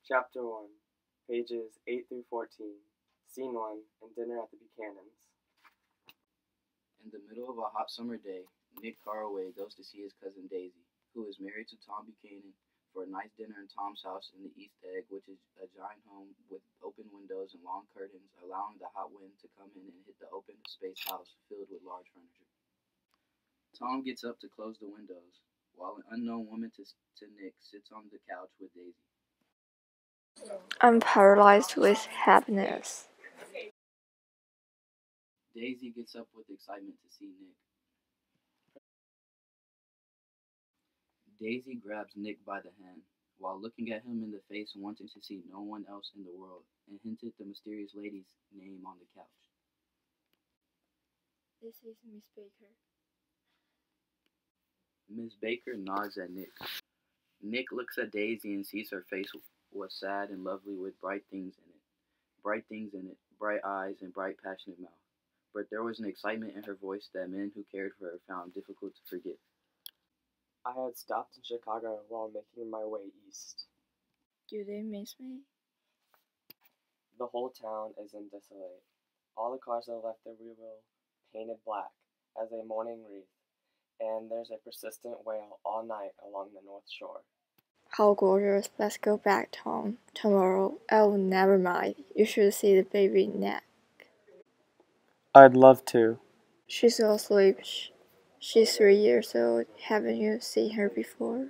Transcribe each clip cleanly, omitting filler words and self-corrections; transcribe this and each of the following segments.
Chapter 1, pages 8 through 14, Scene 1, and Dinner at the Buchanan's. In the middle of a hot summer day, Nick Carraway goes to see his cousin Daisy, who is married to Tom Buchanan, for a nice dinner in Tom's house in the East Egg, which is a giant home with open windows and long curtains, allowing the hot wind to come in and hit the open space house filled with large furniture. Tom gets up to close the windows, while an unknown woman to Nick sits on the couch with Daisy. I'm paralyzed with happiness. Daisy gets up with excitement to see Nick. Daisy grabs Nick by the hand, while looking at him in the face, wanting to see no one else in the world, and hinted the mysterious lady's name on the couch. This is Miss Baker. Miss Baker nods at Nick. Nick looks at Daisy and sees her face was sad and lovely with bright things in it. Bright eyes and bright passionate mouth. But there was an excitement in her voice that men who cared for her found difficult to forget. I had stopped in Chicago while making my way east. Do they miss me? The whole town is in disarray. All the cars have left their rear wheel painted black as a mourning wreath, and there's a persistent wail all night along the North Shore. How gorgeous. Let's go back, Tom. Tomorrow. Oh, never mind. You should see the baby neck. I'd love to. She's asleep. She's 3 years old. Haven't you seen her before?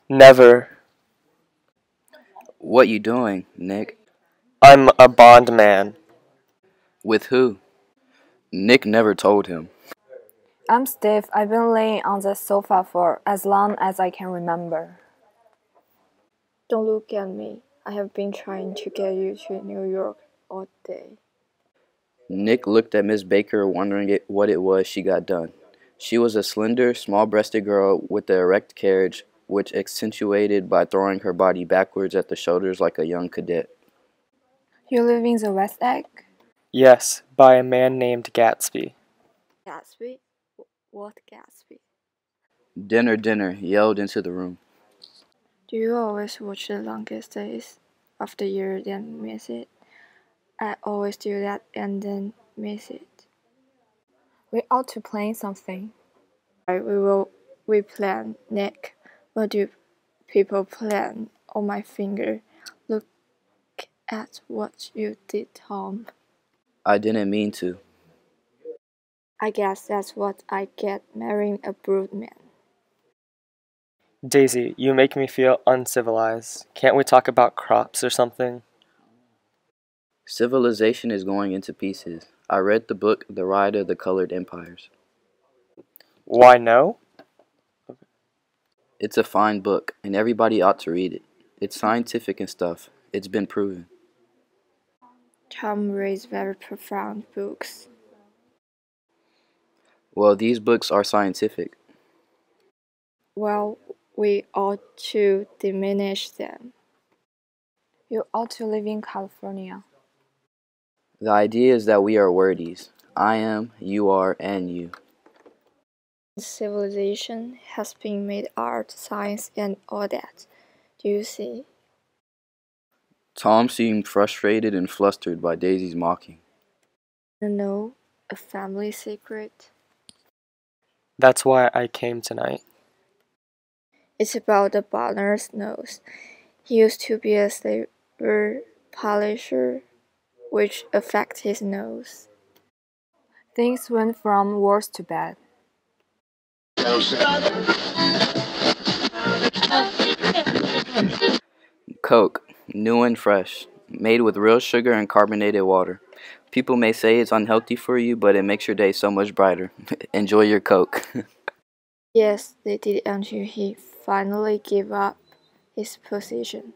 Never. What you doing, Nick? I'm a bondman. With who? Nick never told him. I'm Steve. I've been laying on the sofa for as long as I can remember. Don't look at me. I have been trying to get you to New York all day. Nick looked at Miss Baker, wondering what it was she got done. She was a slender, small-breasted girl with an erect carriage, which accentuated by throwing her body backwards at the shoulders like a young cadet. You live in the West Egg? Yes, by a man named Gatsby. Gatsby? What Gatsby? Dinner, yelled into the room. Do you always watch The Longest Days of the Year and miss it? I always do that and then miss it. We ought to plan something. We plan, Nick. What do people plan? On my finger. Look at what you did, Tom. I didn't mean to. I guess that's what I get marrying a broodman. Daisy, you make me feel uncivilized. Can't we talk about crops or something? Civilization is going into pieces. I read the book, The Ride of the Colored Empires. Why no? It's a fine book, and everybody ought to read it. It's scientific and stuff. It's been proven. Tom reads very profound books. Well, these books are scientific. Well, we ought to diminish them. You ought to live in California. The idea is that we are wordies. I am, you are, and you. Civilization has been made art, science, and all that. Do you see? Tom seemed frustrated and flustered by Daisy's mocking. No, a family secret. That's why I came tonight. It's about the butler's nose. He used to be a silver polisher, which affected his nose. Things went from worse to bad. Coke, new and fresh, made with real sugar and carbonated water. People may say it's unhealthy for you, but it makes your day so much brighter. Enjoy your Coke. Yes, they did until he finally gave up his position.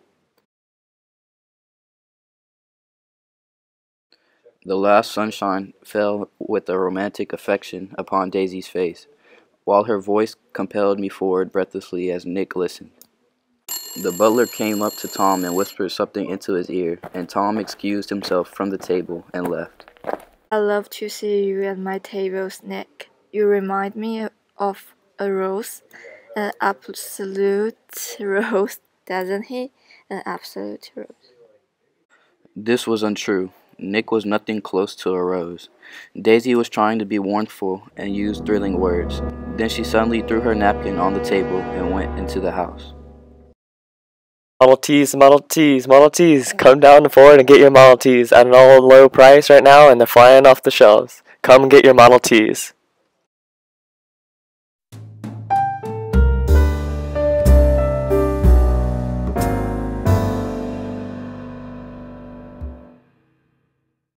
The last sunshine fell with a romantic affection upon Daisy's face, while her voice compelled me forward breathlessly as Nick listened. The butler came up to Tom and whispered something into his ear, and Tom excused himself from the table and left. I love to see you at my tables, Nick. You remind me of a rose, an absolute rose, doesn't he? an absolute rose. This was untrue. Nick was nothing close to a rose. Daisy was trying to be warmthful and use thrilling words. Then she suddenly threw her napkin on the table and went into the house. Model Ts, Model Ts, Model Ts. Come down to Ford and get your Model Ts at an all low price right now, and they're flying off the shelves. Come get your Model Ts.